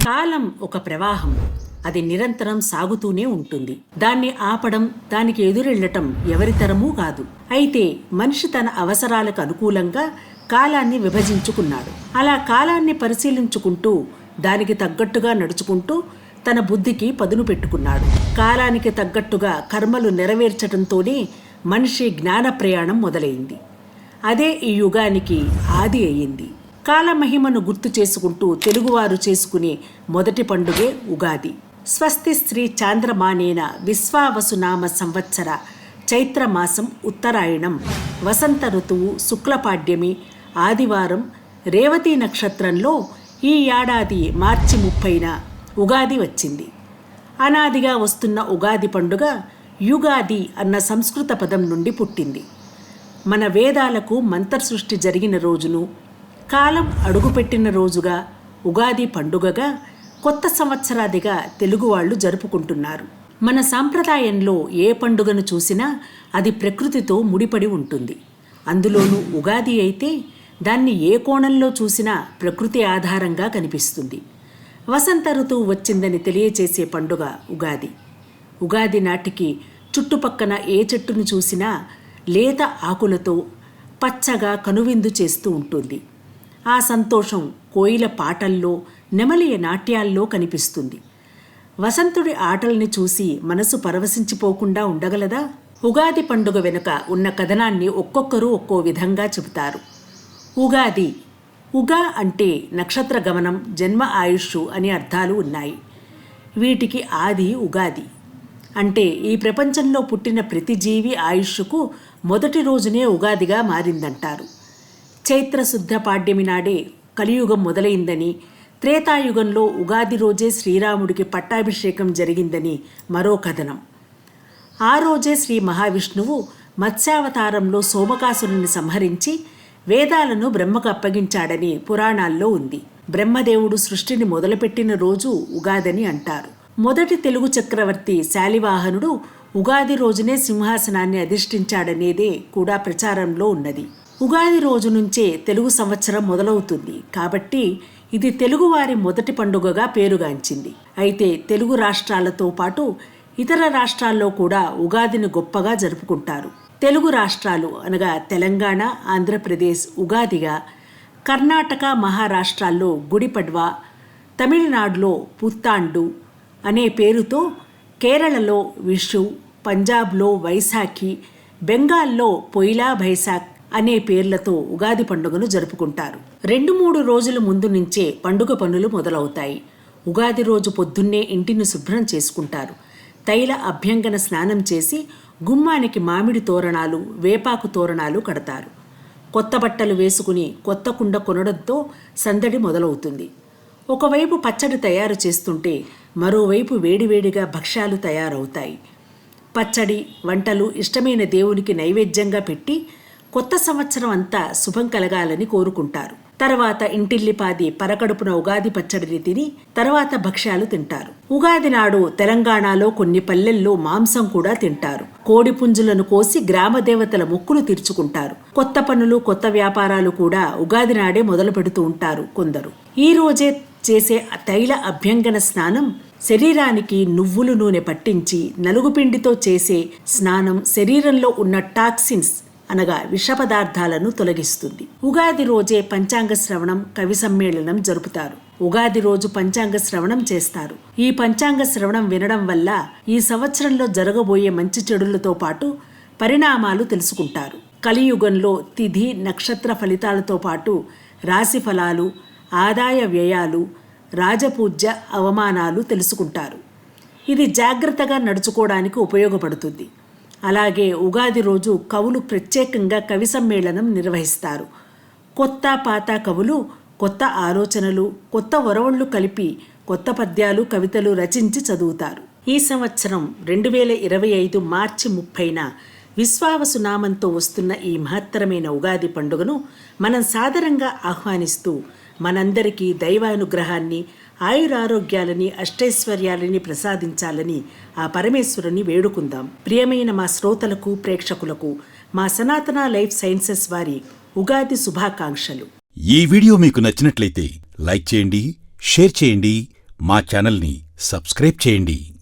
కాలం ఒక ప్రవాహం. అది నిరంతరం సాగుతూనే ఉంటుంది. దాన్ని ఆపడం, దానికి ఎదురెళ్లటం ఎవరితరమూ కాదు. అయితే మనిషి తన అవసరాలకు అనుకూలంగా కాలాన్ని విభజించుకున్నాడు. అలా కాలాన్ని పరిశీలించుకుంటూ దానికి తగ్గట్టుగా నడుచుకుంటూ తన బుద్ధికి పదును పెట్టుకున్నాడు. కాలానికి తగ్గట్టుగా కర్మలు నెరవేర్చడంతోనే మనిషి జ్ఞాన ప్రయాణం మొదలైంది. అదే ఈ యుగానికి ఆది అయ్యింది. కాలమహిమను గుర్తు చేసుకుంటూ తెలుగువారు చేసుకునే మొదటి పండుగే ఉగాది. స్వస్తి శ్రీ చాంద్రమానేన విశ్వావసునామ సంవత్సర చైత్రమాసం ఉత్తరాయణం వసంత ఋతువు శుక్లపాడ్యమి ఆదివారం రేవతి నక్షత్రంలో ఈ ఏడాది మార్చి 30న ఉగాది వచ్చింది. అనాదిగా వస్తున్న ఉగాది పండుగ యుగాది అన్న సంస్కృత పదం నుండి పుట్టింది. మన వేదాలకు మంత్రసృష్టి జరిగిన రోజును, కాలం అడుగుపెట్టిన రోజుగా ఉగాది పండుగగా కొత్త సంవత్సరాదిగా తెలుగు వాళ్ళు జరుపుకుంటున్నారు. మన సాంప్రదాయంలో ఏ పండుగను చూసినా అది ప్రకృతితో ముడిపడి ఉంటుంది. అందులోనూ ఉగాది అయితే దాన్ని ఏ కోణంలో చూసినా ప్రకృతి ఆధారంగా కనిపిస్తుంది. వసంత ఋతువు వచ్చిందని తెలియచేసే పండుగ ఉగాది. ఉగాది నాటికి చుట్టుపక్కన ఏ చెట్టును చూసినా లేత ఆకులతో పచ్చగా కనువిందు చేస్తూ ఉంటుంది. ఆ సంతోషం కోయిల పాటల్లో, నెమలియ నాట్యాల్లో కనిపిస్తుంది. వసంతుడి ఆటల్ని చూసి మనసు పరవశించిపోకుండా ఉండగలదా? ఉగాది పండుగ వెనుక ఉన్న కథనాన్ని ఒక్కొక్కరు ఒక్కో విధంగా చెబుతారు. ఉగాది, ఉగా అంటే నక్షత్ర గమనం, జన్మ ఆయుష్ అని అర్థాలు ఉన్నాయి. వీటికి ఆది ఉగాది. అంటే ఈ ప్రపంచంలో పుట్టిన ప్రతి జీవి ఆయుష్కు మొదటి రోజునే ఉగాదిగా మారిందంటారు. చైత్రశుద్ధ పాడ్యమి నాడే కలియుగం మొదలైందని, త్రేతాయుగంలో ఉగాది రోజే శ్రీరాముడికి పట్టాభిషేకం జరిగిందని మరో కథనం. ఆ రోజే శ్రీ మహావిష్ణువు మత్స్యావతారంలో సోమకాసురుని సంహరించి వేదాలను బ్రహ్మకు అప్పగించాడని పురాణాల్లో ఉంది. బ్రహ్మదేవుడు సృష్టిని మొదలుపెట్టిన రోజు ఉగాదని అంటారు. మొదటి తెలుగు చక్రవర్తి శాలివాహనుడు ఉగాది రోజునే సింహాసనాన్ని అధిష్ఠించాడనేదే కూడా ప్రచారంలో ఉన్నది. ఉగాది రోజు నుంచే తెలుగు సంవత్సరం మొదలవుతుంది కాబట్టి ఇది తెలుగువారి మొదటి పండుగగా పేరుగాంచింది. అయితే తెలుగు రాష్ట్రాలతో పాటు ఇతర రాష్ట్రాల్లో కూడా ఉగాదిని గొప్పగా జరుపుకుంటారు. తెలుగు రాష్ట్రాలు అనగా తెలంగాణ, ఆంధ్రప్రదేశ్ ఉగాదిగా, కర్ణాటక, మహారాష్ట్రాల్లో గుడిపడ్వా, తమిళనాడులో పుత్తాండు అనే పేరుతో, కేరళలో విషు, పంజాబ్లో వైశాఖి, బెంగాల్లో పొయిలా బైశాఖ్ అనే పేర్లతో ఉగాది పండుగను జరుపుకుంటారు. 2-3 రోజుల ముందు నుంచే పండుగ పనులు మొదలవుతాయి. ఉగాది రోజు పొద్దున్నే ఇంటిని శుభ్రం చేసుకుంటారు. తైల అభ్యంగన స్నానం చేసి గుమ్మానికి మామిడి తోరణాలు, వేపాకు తోరణాలు కడతారు. కొత్త బట్టలు వేసుకుని కొత్త కుండ కొనడంతో సందడి మొదలవుతుంది. ఒకవైపు పచ్చడి తయారు చేస్తుంటే మరోవైపు వేడివేడిగా భక్ష్యాలు తయారవుతాయి. పచ్చడి, వంటలు ఇష్టమైన దేవునికి నైవేద్యంగా పెట్టి కొత్త సంవత్సరం అంతా శుభం కలగాలని కోరుకుంటారు. తర్వాత ఇంటిల్లిపాది పరకడుపున ఉగాది పచ్చడిని తిని తర్వాత భక్ష్యాలు తింటారు. ఉగాది నాడు తెలంగాణలో కొన్ని పల్లెల్లో మాంసం కూడా తింటారు. కోడి పుంజులను కోసి గ్రామ దేవతల మొక్కులు తీర్చుకుంటారు. కొత్త పనులు, కొత్త వ్యాపారాలు కూడా ఉగాది నాడే మొదలు పెడుతూ ఉంటారు కొందరు. ఈ రోజే చేసే తైల అభ్యంగన స్నానం శరీరానికి నువ్వుల నూనె పట్టించి, నలుగుపిండితో చేసే స్నానం శరీరంలో ఉన్న టాక్సిన్స్ అనగా విష పదార్థాలను తొలగిస్తుంది. ఉగాది రోజే పంచాంగ శ్రవణం, కవి సమ్మేళనం జరుపుతారు. ఉగాది రోజు పంచాంగ శ్రవణం చేస్తారు. ఈ పంచాంగ శ్రవణం వినడం వల్ల ఈ సంవత్సరంలో జరగబోయే మంచి చెడులతో పాటు పరిణామాలు తెలుసుకుంటారు. కలియుగంలో తిథి, నక్షత్ర ఫలితాలతో పాటు రాశి ఫలాలు, ఆదాయ వ్యయాలు, రాజపూజ్య అవమానాలు తెలుసుకుంటారు. ఇది జాగ్రత్తగా నడుచుకోవడానికి ఉపయోగపడుతుంది. అలాగే ఉగాది రోజు కవులు ప్రత్యేకంగా కవి సమ్మేళనం నిర్వహిస్తారు. కొత్త పాత కవులు కొత్త ఆలోచనలు, కొత్త ఒరవళ్లు కలిపి కొత్త పద్యాలు, కవితలు రచించి చదువుతారు. ఈ సంవత్సరం 2025 మార్చి 30న విశ్వావసునామంతో వస్తున్న ఈ మహత్తరమైన ఉగాది పండుగను మనం సాదరంగా ఆహ్వానిస్తూ మనందరికీ దైవానుగ్రహాన్ని, ఆయురారోగ్యాలని, అష్టైశ్వర్యాలని ప్రసాదించాలని ఆ పరమేశ్వరుని వేడుకుందాం. ప్రియమైన మా శ్రోతలకు, ప్రేక్షకులకు మా సనాతన లైఫ్ సైన్సెస్ వారి ఉగాది శుభాకాంక్షలు. ఈ వీడియో మీకు నచ్చినట్లయితే లైక్ చేయండి, షేర్ చేయండి, మా ఛానల్ని సబ్స్క్రైబ్ చేయండి.